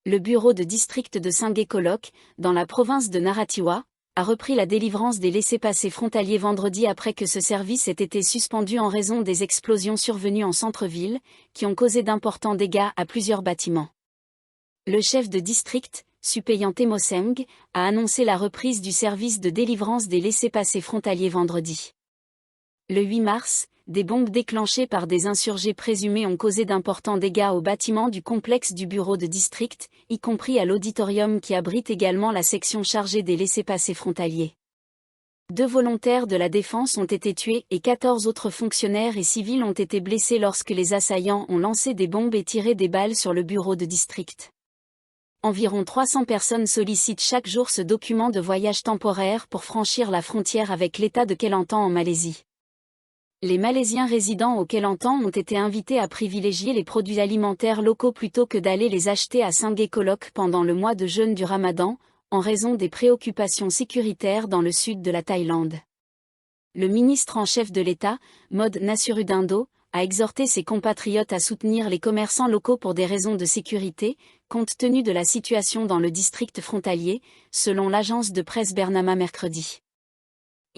Le bureau de district de Singé-Kolok, dans la province de Narathiwat, a repris la délivrance des laissez-passer frontaliers vendredi après que ce service ait été suspendu en raison des explosions survenues en centre-ville, qui ont causé d'importants dégâts à plusieurs bâtiments. Le chef de district, Supeyant Temoseng, a annoncé la reprise du service de délivrance des laissez-passer frontaliers vendredi. Le 8 mars, des bombes déclenchées par des insurgés présumés ont causé d'importants dégâts aux bâtiments du complexe du bureau de district, y compris à l'auditorium qui abrite également la section chargée des laissez-passer frontaliers. 2 volontaires de la défense ont été tués et 14 autres fonctionnaires et civils ont été blessés lorsque les assaillants ont lancé des bombes et tiré des balles sur le bureau de district. Environ 300 personnes sollicitent chaque jour ce document de voyage temporaire pour franchir la frontière avec l'État de Kelantan en Malaisie. Les Malaisiens résidant au Kelantan ont été invités à privilégier les produits alimentaires locaux plutôt que d'aller les acheter à Singé-Kolok pendant le mois de jeûne du Ramadan, en raison des préoccupations sécuritaires dans le sud de la Thaïlande. Le ministre en chef de l'État, Mod Nasrudindo, a exhorté ses compatriotes à soutenir les commerçants locaux pour des raisons de sécurité, compte tenu de la situation dans le district frontalier, selon l'agence de presse Bernama mercredi.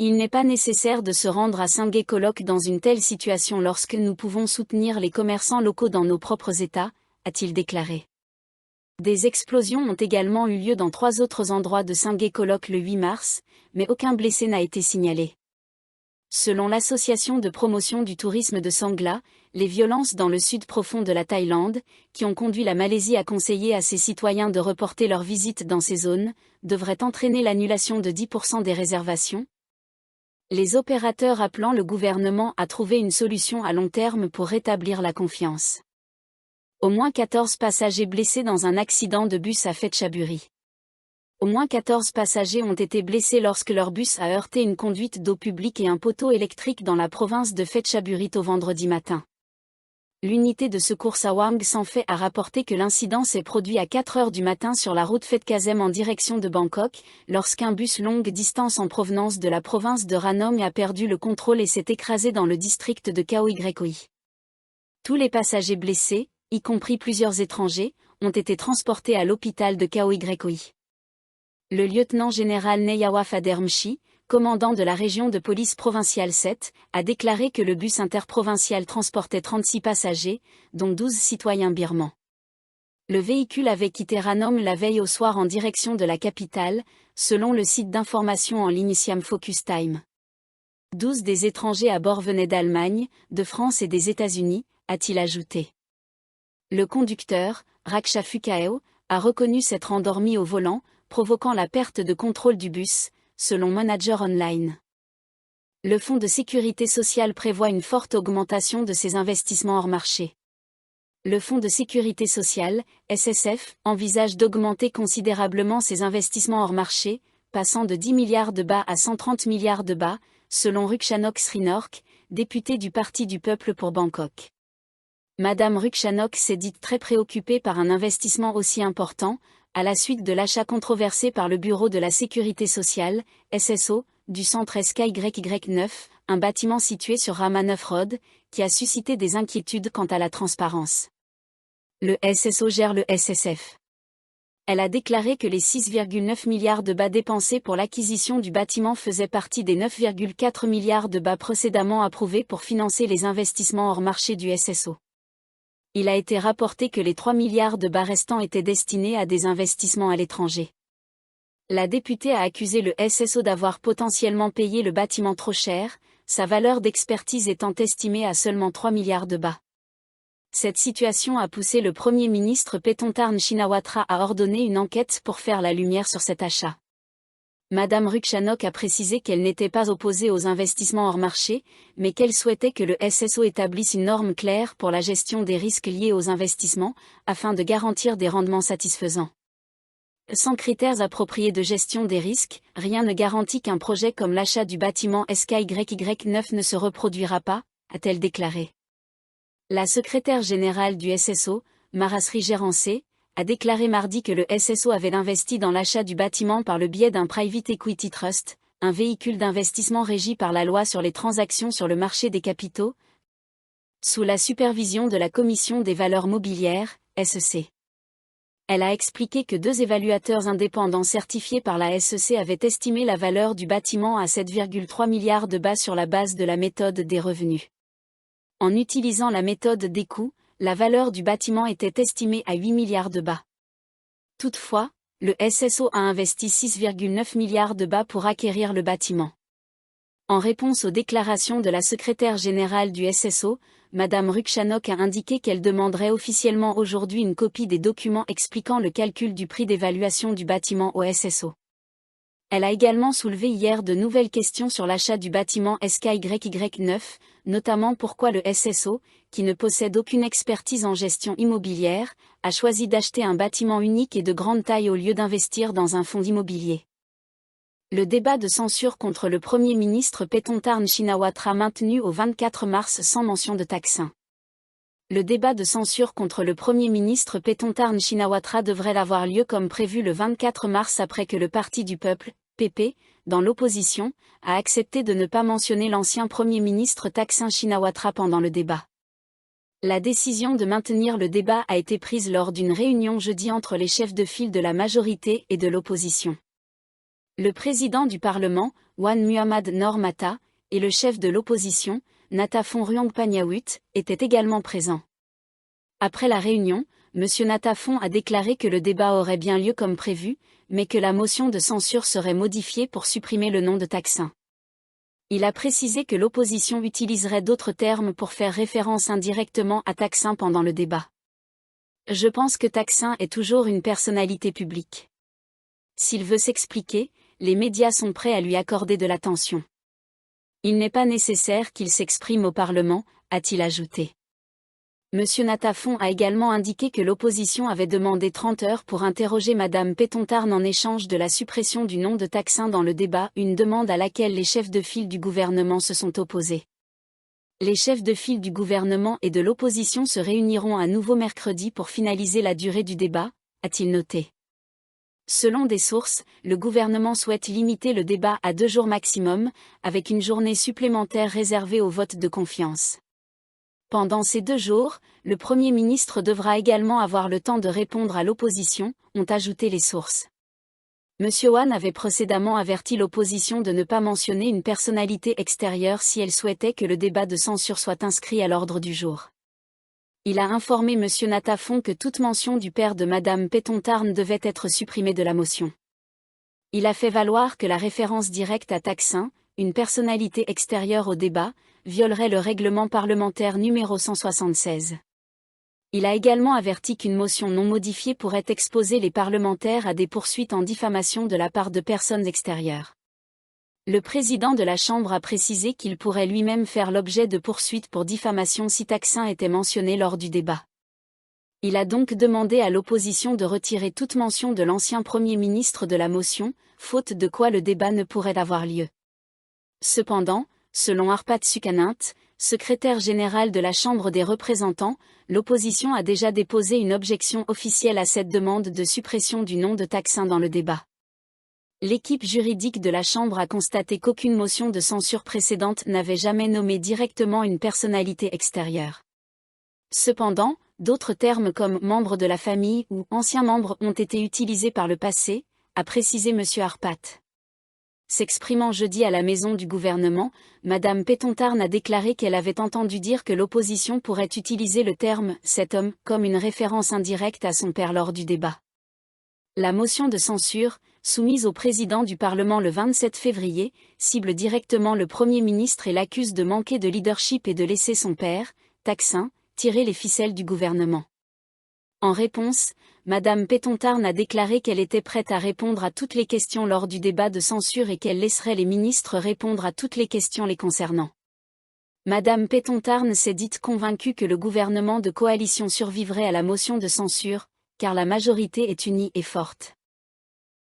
Il n'est pas nécessaire de se rendre à Singé-Kolok dans une telle situation lorsque nous pouvons soutenir les commerçants locaux dans nos propres États, a-t-il déclaré. Des explosions ont également eu lieu dans 3 autres endroits de Singé-Kolok le 8 mars, mais aucun blessé n'a été signalé. Selon l'association de promotion du tourisme de Sangla, les violences dans le sud profond de la Thaïlande, qui ont conduit la Malaisie à conseiller à ses citoyens de reporter leur visite dans ces zones, devraient entraîner l'annulation de 10% des réservations. Les opérateurs appelant le gouvernement à trouver une solution à long terme pour rétablir la confiance. Au moins 14 passagers blessés dans un accident de bus à Phetchaburi. Au moins 14 passagers ont été blessés lorsque leur bus a heurté une conduite d'eau publique et un poteau électrique dans la province de Phetchaburi tôt vendredi matin. L'unité de secours Sawang Sanfei a rapporté que l'incident s'est produit à 4 heures du matin sur la route Phetkasem en direction de Bangkok, lorsqu'un bus longue distance en provenance de la province de Ranong a perdu le contrôle et s'est écrasé dans le district de Khao Ygroi. Tous les passagers blessés, y compris plusieurs étrangers, ont été transportés à l'hôpital de Khao Ygroi. Le lieutenant-général Neyawa Fadermchi, commandant de la région de police provinciale 7, a déclaré que le bus interprovincial transportait 36 passagers, dont 12 citoyens birmans. Le véhicule avait quitté Ranong la veille au soir en direction de la capitale, selon le site d'information en ligne Siam Focus Time. 12 des étrangers à bord venaient d'Allemagne, de France et des États-Unis, a-t-il ajouté. Le conducteur, Raksha Fukao, a reconnu s'être endormi au volant, provoquant la perte de contrôle du bus, selon Manager Online. Le Fonds de sécurité sociale prévoit une forte augmentation de ses investissements hors marché. Le Fonds de sécurité sociale, SSF, envisage d'augmenter considérablement ses investissements hors marché, passant de 10 milliards de baht à 130 milliards de baht, selon Rukshanok Srinork, député du Parti du Peuple pour Bangkok. Madame Rukshanok s'est dite très préoccupée par un investissement aussi important, à la suite de l'achat controversé par le Bureau de la Sécurité sociale, SSO, du centre SKYY9, un bâtiment situé sur Rama 9 Road, qui a suscité des inquiétudes quant à la transparence. Le SSO gère le SSF. Elle a déclaré que les 6,9 milliards de bahts dépensés pour l'acquisition du bâtiment faisaient partie des 9,4 milliards de bahts précédemment approuvés pour financer les investissements hors marché du SSO. Il a été rapporté que les 3 milliards de bahts restants étaient destinés à des investissements à l'étranger. La députée a accusé le SSO d'avoir potentiellement payé le bâtiment trop cher, sa valeur d'expertise étant estimée à seulement 3 milliards de bahts. Cette situation a poussé le Premier ministre Paetongtarn Shinawatra à ordonner une enquête pour faire la lumière sur cet achat. Madame Rukshanok a précisé qu'elle n'était pas opposée aux investissements hors marché, mais qu'elle souhaitait que le SSO établisse une norme claire pour la gestion des risques liés aux investissements, afin de garantir des rendements satisfaisants. Sans critères appropriés de gestion des risques, rien ne garantit qu'un projet comme l'achat du bâtiment SKYY9 ne se reproduira pas, a-t-elle déclaré. La secrétaire générale du SSO, Marasri Gérancé, a déclaré mardi que le SSO avait investi dans l'achat du bâtiment par le biais d'un Private Equity Trust, un véhicule d'investissement régi par la loi sur les transactions sur le marché des capitaux, sous la supervision de la Commission des valeurs mobilières, SEC. Elle a expliqué que 2 évaluateurs indépendants certifiés par la SEC avaient estimé la valeur du bâtiment à 7,3 milliards de bahts sur la base de la méthode des revenus. En utilisant la méthode des coûts, la valeur du bâtiment était estimée à 8 milliards de bahts. Toutefois, le SSO a investi 6,9 milliards de bahts pour acquérir le bâtiment. En réponse aux déclarations de la secrétaire générale du SSO, Mme Rukshanok a indiqué qu'elle demanderait officiellement aujourd'hui une copie des documents expliquant le calcul du prix d'évaluation du bâtiment au SSO. Elle a également soulevé hier de nouvelles questions sur l'achat du bâtiment SKYY9, notamment pourquoi le SSO, qui ne possède aucune expertise en gestion immobilière, a choisi d'acheter un bâtiment unique et de grande taille au lieu d'investir dans un fonds immobilier. Le débat de censure contre le Premier ministre Paetongtarn Shinawatra maintenu au 24 mars sans mention de Thaksin. Le débat de censure contre le Premier ministre Paetongtarn Shinawatra devrait avoir lieu comme prévu le 24 mars après que le Parti du Peuple, PP, dans l'opposition, a accepté de ne pas mentionner l'ancien Premier ministre Thaksin Shinawatra pendant le débat. La décision de maintenir le débat a été prise lors d'une réunion jeudi entre les chefs de file de la majorité et de l'opposition. Le président du Parlement, Wan Muhammad Noor Matha, et le chef de l'opposition, Nathapon Ruangpanjawut, étaient également présents. Après la réunion, M. Nathapon a déclaré que le débat aurait bien lieu comme prévu, mais que la motion de censure serait modifiée pour supprimer le nom de Thaksin. Il a précisé que l'opposition utiliserait d'autres termes pour faire référence indirectement à Thaksin pendant le débat. Je pense que Thaksin est toujours une personnalité publique. S'il veut s'expliquer, les médias sont prêts à lui accorder de l'attention. Il n'est pas nécessaire qu'il s'exprime au Parlement, a-t-il ajouté. M. Nathapon a également indiqué que l'opposition avait demandé 30 heures pour interroger Mme Paetongtarn en échange de la suppression du nom de Thaksin dans le débat, une demande à laquelle les chefs de file du gouvernement se sont opposés. Les chefs de file du gouvernement et de l'opposition se réuniront à nouveau mercredi pour finaliser la durée du débat, a-t-il noté. Selon des sources, le gouvernement souhaite limiter le débat à 2 jours maximum, avec une journée supplémentaire réservée au vote de confiance. Pendant ces 2 jours, le Premier ministre devra également avoir le temps de répondre à l'opposition, ont ajouté les sources. M. Wan avait précédemment averti l'opposition de ne pas mentionner une personnalité extérieure si elle souhaitait que le débat de censure soit inscrit à l'ordre du jour. Il a informé M. Nathapon que toute mention du père de Mme Paetongtarn devait être supprimée de la motion. Il a fait valoir que la référence directe à Thaksin, une personnalité extérieure au débat, violerait le règlement parlementaire numéro 176. Il a également averti qu'une motion non modifiée pourrait exposer les parlementaires à des poursuites en diffamation de la part de personnes extérieures. Le président de la Chambre a précisé qu'il pourrait lui-même faire l'objet de poursuites pour diffamation si Thaksin était mentionné lors du débat. Il a donc demandé à l'opposition de retirer toute mention de l'ancien Premier ministre de la motion, faute de quoi le débat ne pourrait avoir lieu. Cependant, selon Arpat Sukanint, secrétaire général de la Chambre des représentants, l'opposition a déjà déposé une objection officielle à cette demande de suppression du nom de Thaksin dans le débat. L'équipe juridique de la Chambre a constaté qu'aucune motion de censure précédente n'avait jamais nommé directement une personnalité extérieure. Cependant, d'autres termes comme membre de la famille ou ancien membre ont été utilisés par le passé, a précisé M. Arpat. S'exprimant jeudi à la maison du gouvernement, Mme Paetongtarn a déclaré qu'elle avait entendu dire que l'opposition pourrait utiliser le terme « cet homme » comme une référence indirecte à son père lors du débat. La motion de censure, soumise au président du Parlement le 27 février, cible directement le Premier ministre et l'accuse de manquer de leadership et de laisser son père, Thaksin, tirer les ficelles du gouvernement. En réponse, Mme Paetongtarn a déclaré qu'elle était prête à répondre à toutes les questions lors du débat de censure et qu'elle laisserait les ministres répondre à toutes les questions les concernant. Mme Paetongtarn s'est dite convaincue que le gouvernement de coalition survivrait à la motion de censure, car la majorité est unie et forte.